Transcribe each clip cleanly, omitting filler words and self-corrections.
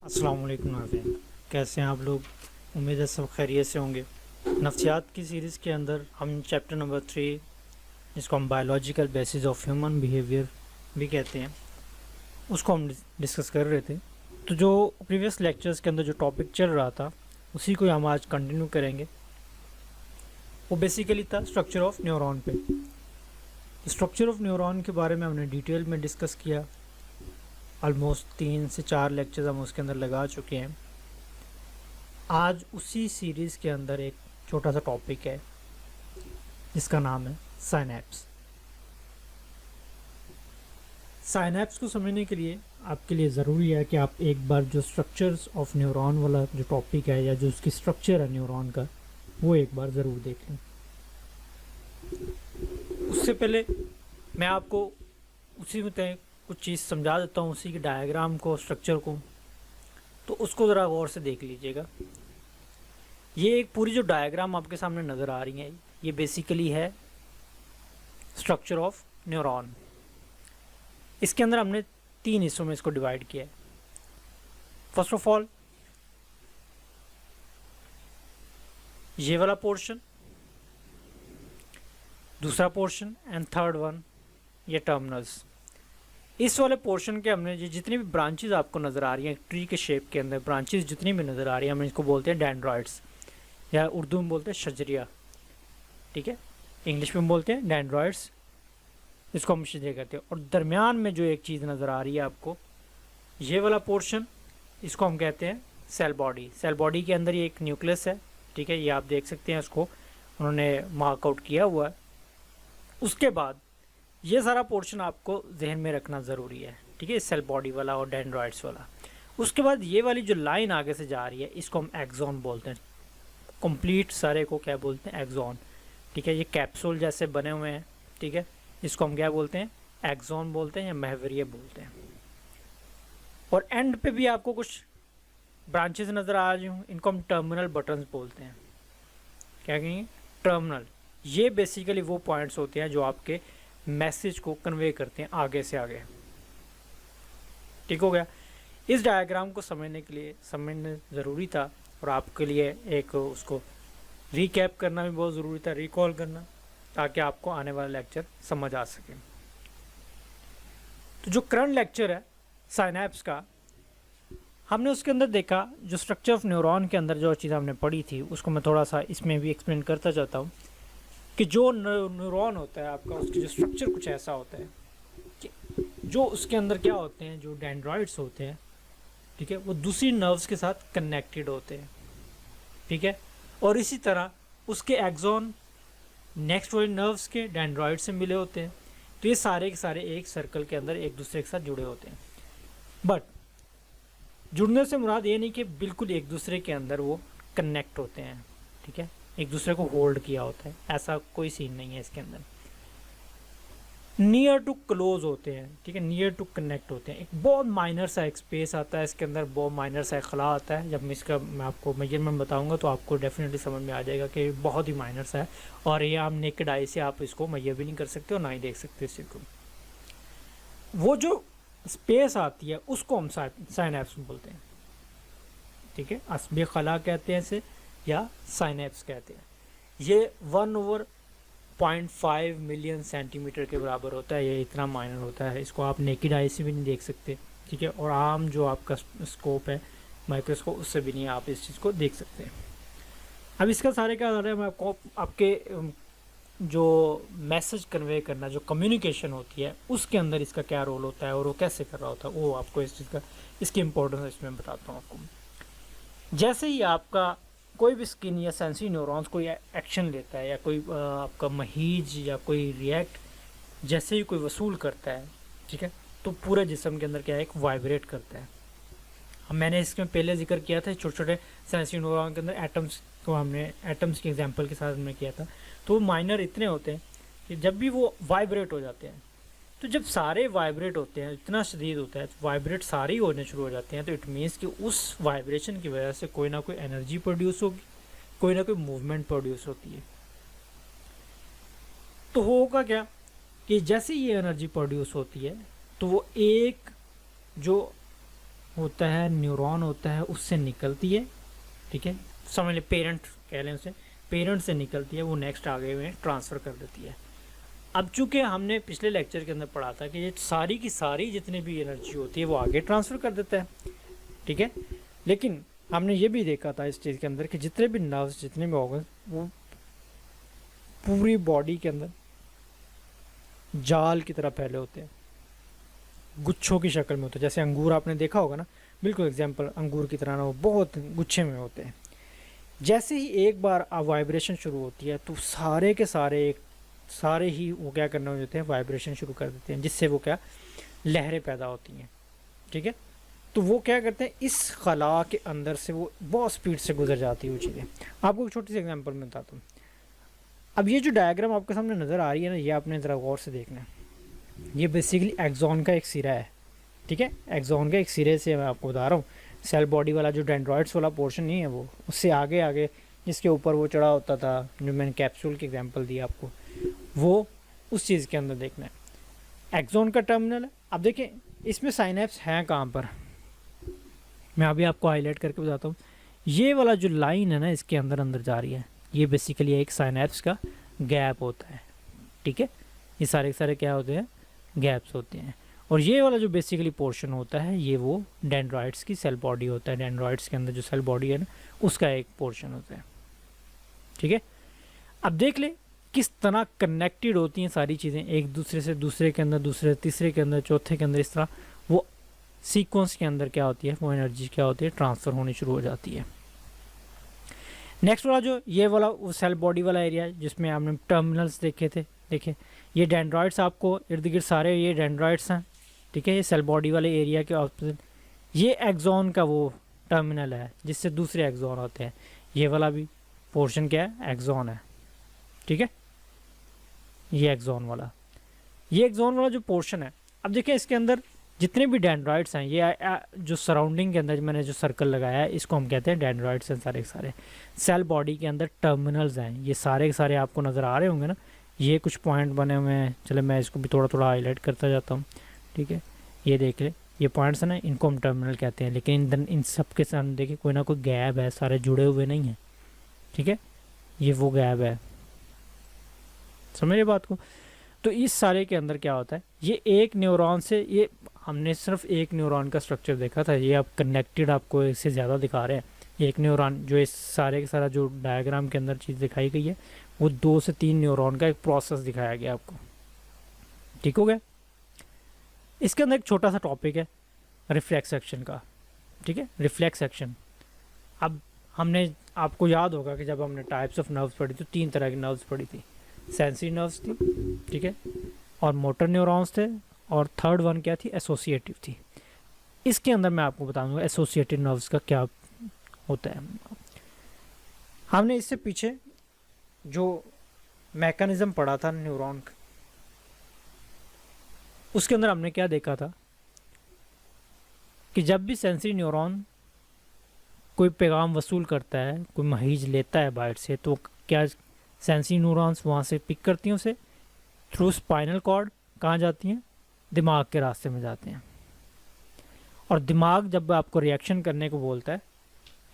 अस्सलाम वालेकुम नाज़रीन, कैसे हैं आप लोग। उम्मीद है सब खैरियत से होंगे। नफ्सियात की सीरीज़ के अंदर हम चैप्टर नंबर 3, जिसको हम biological basis of human behaviour भी कहते हैं, उसको हम डिस्कस कर रहे थे। तो जो प्रीवियस लेक्चर्स के अंदर जो टॉपिक चल रहा था उसी को हम आज कंटिन्यू करेंगे। वो बेसिकली था स्ट्रक्चर ऑफ न्यूरॉन पे। स्ट्रक्चर ऑफ न्यूरॉन के बारे में हमने डिटेल में डिस्कस किया। ऑलमोस्ट 3 से 4 लेक्चर्स हम उसके अंदर लगा चुके हैं। आज उसी सीरीज़ के अंदर एक छोटा सा टॉपिक है जिसका नाम है साइनैप्स। साइनैप्स को समझने के लिए आपके लिए ज़रूरी है कि आप एक बार जो स्ट्रक्चर्स ऑफ न्यूरॉन वाला जो टॉपिक है या जो उसकी स्ट्रक्चर है न्यूरॉन का, वो एक बार ज़रूर देख लें। उससे पहले मैं आपको उसी में तय कुछ चीज़ समझा देता हूँ, उसी के डायग्राम को, स्ट्रक्चर को। तो उसको ज़रा गौर से देख लीजिएगा। ये एक पूरी जो डायग्राम आपके सामने नज़र आ रही है, ये बेसिकली है स्ट्रक्चर ऑफ न्यूरॉन। इसके अंदर हमने 3 हिस्सों में इसको डिवाइड किया है। फर्स्ट ऑफ ऑल ये वाला पोर्शन, दूसरा पोर्शन एंड थर्ड वन ये टर्मिनल्स। इस वाले पोर्शन के हमने जितनी भी ब्रांचेज आपको नज़र आ रही हैं ट्री के शेप के अंदर, ब्रांचेज जितनी भी नज़र आ रही हैं, हम इसको बोलते हैं डेंड्रॉइड्स या उर्दू में बोलते हैं शजरिया। ठीक है, इंग्लिश में बोलते हैं डेंड्रॉइड्स, इसको हम शजरिया कहते हैं। और दरमियान में जो एक चीज़ नज़र आ रही है आपको, ये वाला पोर्शन, इसको हम कहते हैं सेल बॉडी। सेल बॉडी के अंदर ये एक न्यूक्लियस है। ठीक है, ये आप देख सकते हैं, इसको उन्होंने मार्कआउट किया हुआ है। उसके बाद ये सारा पोर्शन आपको जहन में रखना ज़रूरी है। ठीक है, सेल बॉडी वाला और डेंड्रॉइड्स वाला। उसके बाद ये वाली जो लाइन आगे से जा रही है, इसको हम एक्सॉन बोलते हैं। कंप्लीट सारे को क्या बोलते हैं? एक्सॉन। ठीक है, ये कैप्सूल जैसे बने हुए हैं। ठीक है, इसको हम क्या बोलते हैं? एक्सॉन बोलते हैं या महवरिये बोलते हैं। और एंड पे भी आपको कुछ ब्रांचेस नज़र आ रही हूँ, इनको हम टर्मिनल बटन्स बोलते हैं। क्या कहेंगे? टर्मिनल। ये बेसिकली वो पॉइंट्स होते हैं जो आपके मैसेज को कन्वे करते हैं आगे से आगे। ठीक हो गया। इस डायग्राम को समझने के लिए समझना ज़रूरी था, और आपके लिए एक उसको रीकैप करना भी बहुत ज़रूरी था, रिकॉल करना, ताकि आपको आने वाला लेक्चर समझ आ सके। तो जो करंट लेक्चर है साइनैप्स का, हमने उसके अंदर देखा जो स्ट्रक्चर ऑफ न्यूरॉन के अंदर जो चीज़ हमने पढ़ी थी, उसको मैं थोड़ा सा इसमें भी एक्सप्लेन करता जाता हूँ कि जो न्यूरॉन होता है आपका, उसकी जो स्ट्रक्चर कुछ ऐसा होता है कि जो उसके अंदर क्या होते हैं, जो डेंड्रॉइड्स होते हैं, ठीक है, वो दूसरी नर्व्स के साथ कनेक्टेड होते हैं। ठीक है, और इसी तरह उसके एक्सॉन नेक्स्ट वाले नर्व्स के डेंड्रॉइड से मिले होते हैं। तो ये सारे के सारे एक सर्कल के अंदर एक दूसरे के साथ जुड़े होते हैं। बट जुड़ने से मुराद ये नहीं कि बिल्कुल एक दूसरे के अंदर वो कनेक्ट होते हैं। ठीक है, एक दूसरे को होल्ड किया होता है, ऐसा कोई सीन नहीं है इसके अंदर। नियर टू क्लोज होते हैं। ठीक है, नियर टू कनेक्ट होते हैं। एक बहुत माइनर सा एक स्पेस आता है इसके अंदर, बहुत माइनर सा एक खला आता है। जब मैं आपको मेजरमेंट बताऊंगा तो आपको डेफिनेटली समझ में आ जाएगा कि बहुत ही माइनर सा है, और ये आप नेकेड आई से आप इसको मेजर भी नहीं कर सकते और ना ही देख सकते इस चीज़ को। वो जो स्पेस आती है उसको हम साइनैप्स बोलते हैं। ठीक है, असबे खला कहते हैं इसे, या साइनैप्स कहते हैं। ये 1/0.5 मिलियन सेंटीमीटर के बराबर होता है। ये इतना माइनर होता है, इसको आप नेकेड आई से भी नहीं देख सकते। ठीक है, और आम जो आपका स्कोप है माइक्रोस्कोप, उससे भी नहीं आप इस चीज़ को देख सकते। अब इसका सारे क्या हो रहा है, मैं आपको आपके जो मैसेज कन्वे करना, जो कम्युनिकेशन होती है, उसके अंदर इसका क्या रोल होता है और वो कैसे कर रहा होता है, वो आपको इस चीज़ का, इसकी इम्पोर्टेंस इसमें बताता हूँ आपको। जैसे ही आपका कोई भी स्किन या सेंसरी न्यूरॉन्स कोई एक्शन लेता है, या कोई आपका महीज या कोई रिएक्ट जैसे ही कोई वसूल करता है, ठीक है, तो पूरे जिस्म के अंदर क्या है, एक वाइब्रेट करता है। अब मैंने इसमें पहले जिक्र किया था छोटे छोटे सेंसरी न्यूरॉन के अंदर एटम्स को, हमने एटम्स के एग्जांपल के साथ हमने किया था। तो वो माइनर इतने होते हैं कि जब भी वो वाइब्रेट हो जाते हैं, तो जब सारे वाइब्रेट होते हैं, इतना शदीद होता है, तो वाइब्रेट सारे ही होने शुरू हो जाते हैं, तो इट मीन्स कि उस वाइब्रेशन की वजह से कोई ना कोई एनर्जी प्रोड्यूस होगी, कोई ना कोई मूवमेंट प्रोड्यूस होती है। तो होगा क्या कि जैसे ये एनर्जी प्रोड्यूस होती है, तो वो एक जो होता है, न्यूरॉन होता है, उससे निकलती है, ठीक है, समझ लें पेरेंट कह लें उसे, पेरेंट से निकलती है, वो नेक्स्ट आगे में ट्रांसफ़र कर देती है। अब चूँकि हमने पिछले लेक्चर के अंदर पढ़ा था कि ये सारी की सारी जितनी भी एनर्जी होती है वो आगे ट्रांसफ़र कर देता है, ठीक है, लेकिन हमने ये भी देखा था इस चीज़ के अंदर कि जितने भी नर्व्स, जितने भी ऑर्गन, वो पूरी बॉडी के अंदर जाल की तरह फैले होते हैं, गुच्छों की शक्ल में होते हैं। जैसे अंगूर आपने देखा होगा ना, बिल्कुल एग्जाम्पल अंगूर की तरह ना, वो बहुत गुच्छे में होते हैं। जैसे ही एक बार वाइब्रेशन शुरू होती है तो सारे के सारे ही वो क्या करने होते हैं, वाइब्रेशन शुरू कर देते हैं, जिससे वो क्या लहरें पैदा होती हैं, ठीक है। तो वो क्या करते हैं, इस खला के अंदर से वो बहुत स्पीड से गुजर जाती है वो चीज़ें। आपको एक छोटी सी एग्जांपल में बताता हूँ। अब ये जो डायग्राम आपके सामने नज़र आ रही है ना, ये आपने ज़रा गौर से देखना है। ये बेसिकली एक्सॉन का एक सिरा है, ठीक है, एक्सॉन का एक सिरे से मैं आपको बता रहा हूँ। सेल बॉडी वाला जो डेंड्रॉइड्स वाला पोर्शन नहीं है, वो उससे आगे आगे जिसके ऊपर वो चढ़ा होता था, जो मैंने कैप्सूल की एग्जांपल दी आपको, वो उस चीज़ के अंदर देखना है। एक्सॉन का टर्मिनल है। अब देखें इसमें साइनेप्स हैं कहाँ पर, मैं अभी आपको हाईलाइट करके बताता हूँ। ये वाला जो लाइन है ना, इसके अंदर अंदर जा रही है, ये बेसिकली एक साइनेप्स का गैप होता है, ठीक है। ये सारे के सारे क्या होते हैं, गैप्स होते हैं। और ये वाला जो बेसिकली पोर्शन होता है, ये वो डेंड्राइट्स की सेल बॉडी होता है। डेंड्राइट्स के अंदर जो सेल बॉडी है ना, उसका एक पोर्शन होता है, ठीक है। अब देख ले किस तरह कनेक्टेड होती हैं सारी चीज़ें, एक दूसरे से, दूसरे के अंदर, दूसरे तीसरे के अंदर, चौथे के अंदर, इस तरह वो सीक्वेंस के अंदर क्या होती है, वो एनर्जी क्या होती है, ट्रांसफ़र होनी शुरू हो जाती है। नेक्स्ट वाला जो ये वाला वो सेल बॉडी वाला एरिया है, जिसमें आपने टर्मिनल्स देखे थे, देखिए ये डेंड्रॉइड्स आपको इर्द गिर्द सारे ये डेंड्रॉइड्स हैं, ठीक है। ये सेल बॉडी वाले एरिया के ऑपोजिट ये एक्सॉन का वो टर्मिनल है, जिससे दूसरे एक्सॉन होते हैं। ये वाला भी पोर्शन क्या है, एक्सॉन है, ठीक है। ये एक्सॉन वाला जो पोर्शन है, अब देखिए इसके अंदर जितने भी डेंड्रॉइड्स हैं, ये जो सराउंडिंग के अंदर मैंने जो सर्कल लगाया है, इसको हम कहते हैं डेंड्रॉइड्स हैं सारे के सारे। सेल बॉडी के अंदर टर्मिनल्स हैं, ये सारे के सारे आपको नज़र आ रहे होंगे ना, ये कुछ पॉइंट बने हुए हैं। चलो मैं इसको भी थोड़ा थोड़ा हाईलाइट करता जाता हूँ, ठीक है। ये देख ले, ये पॉइंट्स हैं ना, इनको हम टर्मिनल कहते हैं। लेकिन इन सब के साथ देखिए कोई ना कोई गैप है, सारे जुड़े हुए नहीं हैं, ठीक है। ये वो गैप है, समझिए बात को। तो इस सारे के अंदर क्या होता है, ये एक न्यूरॉन से, ये हमने सिर्फ एक न्यूरॉन का स्ट्रक्चर देखा था, ये अब कनेक्टेड आपको इससे ज़्यादा दिखा रहे हैं। एक न्यूरॉन जो इस सारे के सारा जो डायग्राम के अंदर चीज़ दिखाई गई है, वो 2 से 3 न्यूरॉन का एक प्रोसेस दिखाया गया आपको, ठीक हो गया। इसके अंदर एक छोटा सा टॉपिक है रिफ्लेक्स एक्शन का, ठीक है, रिफ्लेक्स एक्शन। अब हमने, आपको याद होगा कि जब हमने टाइप्स ऑफ नर्व्स पढ़ी तो 3 तरह की नर्व्स पढ़ी थी, सेंसरी नर्व्स थी, ठीक है, और मोटर न्यूरॉन्स थे, और थर्ड वन क्या थी, एसोसिएटिव थी। इसके अंदर मैं आपको बताऊंगा एसोसिएटिव नर्व्स का क्या होता है। हमने इससे पीछे जो मैकेनिज्म पढ़ा था न्यूरॉन का, उसके अंदर हमने क्या देखा था कि जब भी सेंसरी न्यूरॉन कोई पैगाम वसूल करता है, कोई महीज लेता है बाहर से, तो क्या सेंसरी न्यूरॉन्स वहाँ से पिक करती हैं उसे, थ्रू स्पाइनल कॉर्ड कहाँ जाती हैं, दिमाग के रास्ते में जाते हैं। और दिमाग जब आपको रिएक्शन करने को बोलता है,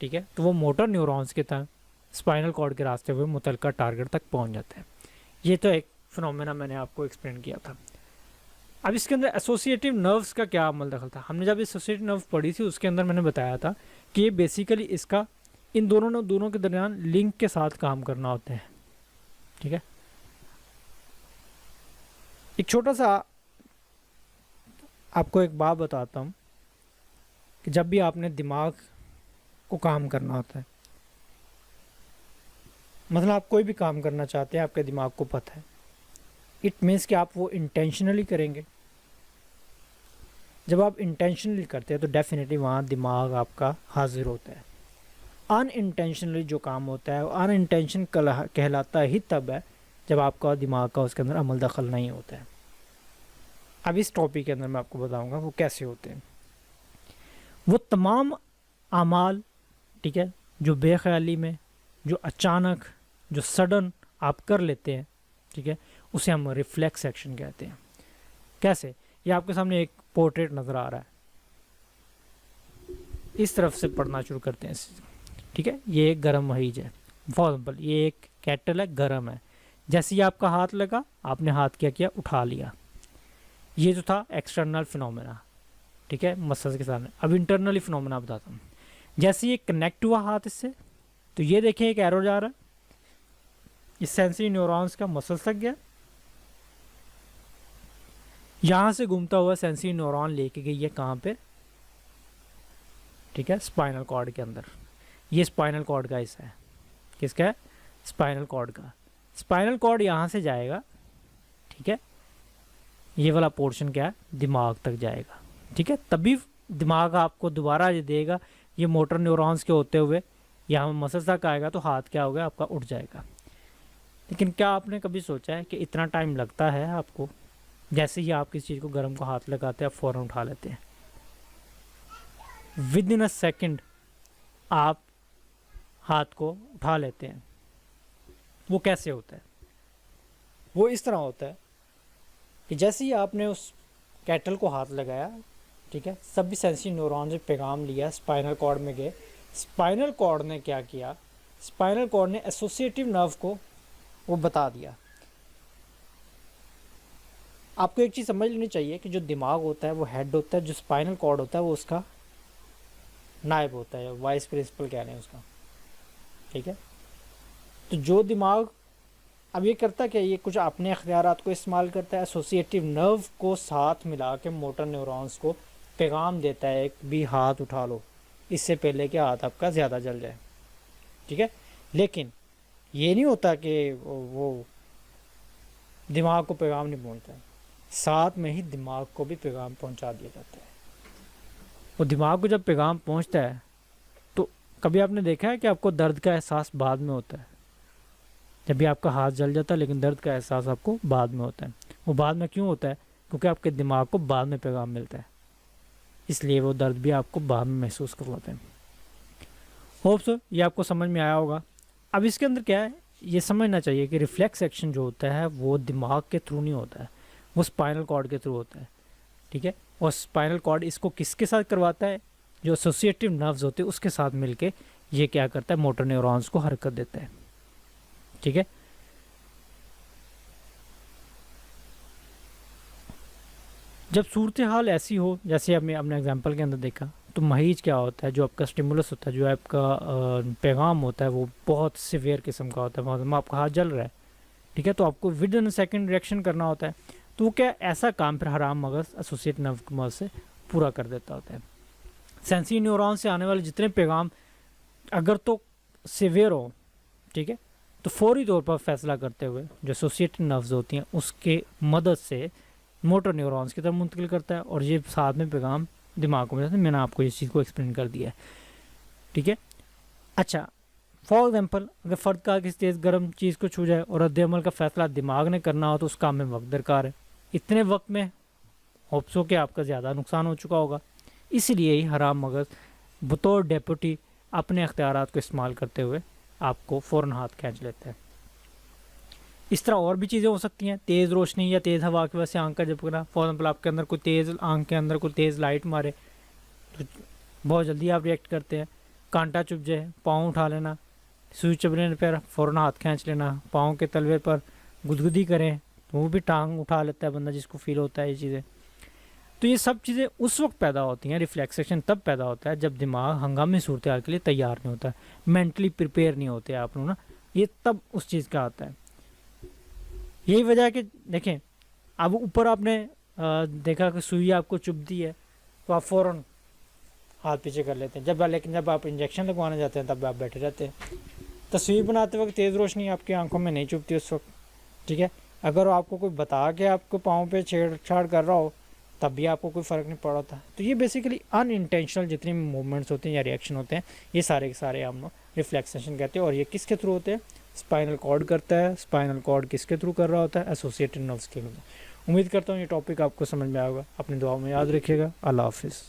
ठीक है, तो वो मोटर न्यूरॉन्स के तहत स्पाइनल कॉर्ड के रास्ते हुए मुतलका टारगेट तक पहुंच जाते हैं। ये तो एक फिनोमेना मैंने आपको एक्सप्लेन किया था। अब इसके अंदर एसोसिएटिव नर्व्स का क्या अमल दखल था, हमने जब एसोसिएटिव नर्व पढ़ी थी उसके अंदर मैंने बताया था कि ये बेसिकली इसका इन दोनों के दरमियान लिंक के साथ काम करना होता है, ठीक है। एक छोटा सा आपको एक बात बताता हूँ कि जब भी आपने दिमाग को काम करना होता है, मतलब आप कोई भी काम करना चाहते हैं, आपके दिमाग को पता है, इट मीन्स कि आप वो इंटेंशनली करेंगे। जब आप इंटेंशनली करते हैं तो डेफिनेटली वहाँ दिमाग आपका हाजिर होता है। अनइंटेंशनली जो काम होता है, अनइंटेंशन कहलाता ही तब है जब आपका दिमाग का उसके अंदर अमल दखल नहीं होता है। अब इस टॉपिक के अंदर मैं आपको बताऊंगा वो कैसे होते हैं। वो तमाम आमाल, ठीक है, जो बेख्याली में, जो अचानक, जो सडन आप कर लेते हैं, ठीक है, उसे हम रिफ्लेक्स एक्शन कहते हैं। कैसे, ये आपके सामने एक पोर्ट्रेट नज़र आ रहा है, इस तरफ से पढ़ना शुरू करते हैं, ठीक है। ये एक गर्म मरीज है, फॉर एग्जाम्पल ये एक कैटल है, गर्म है। जैसे ही आपका हाथ लगा, आपने हाथ क्या किया, उठा लिया। ये जो था एक्सटर्नल फिनोमेना, ठीक है, मसल्स के सामने। अब इंटरनली फिनोमेना बताता हूँ। जैसे ये कनेक्ट हुआ हाथ इससे, तो ये देखें एक एरो जा रहा है, इस सेंसरी न्यूरॉन्स का मसल्स तक गया, यहाँ से घूमता हुआ सेंसरी न्यूरॉन लेके गई है कहाँ पे, ठीक है, स्पाइनल कॉर्ड के अंदर। ये स्पाइनल कॉर्ड का हिस्सा है, किसका है, स्पाइनल कॉर्ड का। स्पाइनल कॉर्ड यहाँ से जाएगा, ठीक है, ये वाला पोर्शन क्या है, दिमाग तक जाएगा, ठीक है। तभी दिमाग आपको दोबारा ये देगा, ये मोटर न्यूरॉन्स के होते हुए यहाँ मसल्स तक आएगा, तो हाथ क्या होगा आपका, उठ जाएगा। लेकिन क्या आपने कभी सोचा है कि इतना टाइम लगता है आपको? जैसे ही आप किसी चीज़ को गर्म को हाथ लगाते हैं, आप फ़ौरन उठा लेते हैं, विद इन अ सेकेंड आप हाथ को उठा लेते हैं। वो कैसे होता है? वो इस तरह होता है कि जैसे ही आपने उस कैटल को हाथ लगाया, ठीक है, सभी सेंसरी न्यूरॉन से पैगाम लिया, स्पाइनल कॉर्ड में गए। स्पाइनल कॉर्ड ने क्या किया, स्पाइनल कॉर्ड ने एसोसिएटिव नर्व को वो बता दिया। आपको एक चीज़ समझ लेनी चाहिए कि जो दिमाग होता है वो हेड होता है, जो स्पाइनल कॉर्ड होता है वो उसका नायब होता है, वाइस प्रिंसिपल कह रहे हैं उसका, ठीक है। तो जो दिमाग अब ये करता क्या, ये कुछ अपने अख्तियारात को इस्तेमाल करता है, एसोसिएटिव नर्व को साथ मिला के मोटर न्यूरॉन्स को पैगाम देता है कि भी हाथ उठा लो, इससे पहले कि हाथ आपका ज़्यादा जल जाए, ठीक है। लेकिन ये नहीं होता कि वो दिमाग को पैगाम नहीं पहुंचता है, साथ में ही दिमाग को भी पैगाम पहुंचा दिया जाता है। वो दिमाग को जब पैगाम पहुंचता है, तो कभी आपने देखा है कि आपको दर्द का एहसास बाद में होता है? जब भी आपका हाथ जल जाता है, लेकिन दर्द का एहसास आपको बाद में होता है। वो बाद में क्यों होता है? क्योंकि आपके दिमाग को बाद में पैगाम मिलता है, इसलिए वो दर्द भी आपको बाद में महसूस करवाते हैं। होप सो ये आपको समझ में आया होगा। अब इसके अंदर क्या है, ये समझना चाहिए कि रिफ्लेक्स एक्शन जो होता है वो दिमाग के थ्रू नहीं होता है, वो स्पाइनल कॉर्ड के थ्रू होता है, ठीक है। और स्पाइनल कॉर्ड इसको किसके साथ करवाता है? जो एसोसिएटिव नर्व्स होते हैं उसके साथ मिलके ये क्या करता है, मोटर न्यूरॉन्स को हरकत देता है, ठीक है। जब सूरत हाल ऐसी हो, जैसे हमने अपने एग्जांपल के अंदर देखा, तो मरीज क्या होता है, जो आपका स्टिमुलस होता है, जो आपका पैगाम होता है, वो बहुत सीवियर किस्म का होता है, मतलब आपका हाथ जल रहा है, ठीक है, तो आपको विद इन सेकंड रिएक्शन करना होता है। तो क्या ऐसा काम फिर हराम मगज एसोसिएट नर्व की मदद से पूरा कर देता होता है। सेंसरी न्यूरॉन से आने वाले जितने पैगाम अगर तो सीवियर हो, ठीक है, तो फौरी तौर पर फैसला करते हुए जो एसोसिएटेड नर्व्स होती हैं उसके मदद से मोटर न्यूरॉन्स की तरफ मुंतकिल करता है, और ये साथ में पैगाम दिमाग को मिलता है। मैंने आपको इस चीज़ को एक्सप्लेन कर दिया है, ठीक है। अच्छा, फॉर एग्जाम्पल अगर फ़र्द का किसी तेज़ गर्म चीज़ को छू जाए और रद्द-ए-अमल का फैसला दिमाग ने करना हो, तो उस काम में वक्त दरकार है। इतने वक्त में होप्स हो कि आपका ज़्यादा नुकसान हो चुका होगा, इसलिए ही हराम मगज़ बतौर डेप्यूटी अपने अख्तियारात को इस्तेमाल करते हुए आपको फ़ौरन हाथ खींच लेता है। इस तरह और भी चीज़ें हो सकती हैं, तेज़ रोशनी या तेज़ हवा की वजह से आंख का झपकना। फॉर एग्जाम्पल आपके अंदर कोई तेज़ आंख के अंदर कोई तेज़ लाइट मारे तो बहुत जल्दी आप रिएक्ट करते हैं। कांटा चुभ जाए, पाँव उठा लेना, सुई चुभने पर फ़ौरन हाथ खींच लेना, पाँव के तलवे पर गुदगुदी करें तो वो भी टांग उठा लेता है बंदा, जिसको फील होता है ये चीज़ें। तो ये सब चीज़ें उस वक्त पैदा होती हैं, रिफ्लेक्सेशन तब पैदा होता है जब दिमाग हंगामी सूरत हाल के लिए तैयार नहीं होता है, मेंटली प्रिपेयर नहीं होते आप लोग ना, ये तब उस चीज़ का आता है। यही वजह है कि देखें, अब ऊपर आपने देखा कि सुई आपको चुभती है तो आप फ़ौरन हाथ पीछे कर लेते हैं, लेकिन जब आप इंजेक्शन लगवाने जाते हैं तब आप बैठे रहते हैं। तस्वीर बनाते वक्त तेज़ रोशनी आपकी आंखों में नहीं चुभती उस वक्त, ठीक है। अगर आपको कोई बता के आपको पाँव पे छेड़छाड़ कर रहा हो तब भी आपको कोई फ़र्क नहीं पड़ा था। तो ये बेसिकली अनइंटेंशनल जितने भी मूवमेंट्स होते हैं या रिएक्शन होते हैं, ये सारे के सारे हम रिफ्लेक्सेशन कहते हैं। और ये किसके थ्रू होते हैं? स्पाइनल कॉर्ड करता है। स्पाइनल कॉर्ड किसके थ्रू कर रहा होता है? एसोसिएटेड नर्व्स के थ्रू। उम्मीद करता हूँ ये टॉपिक आपको समझ में आएगा। अपनी दुआ में याद रखिएगा। अल्लाह हाफिज़।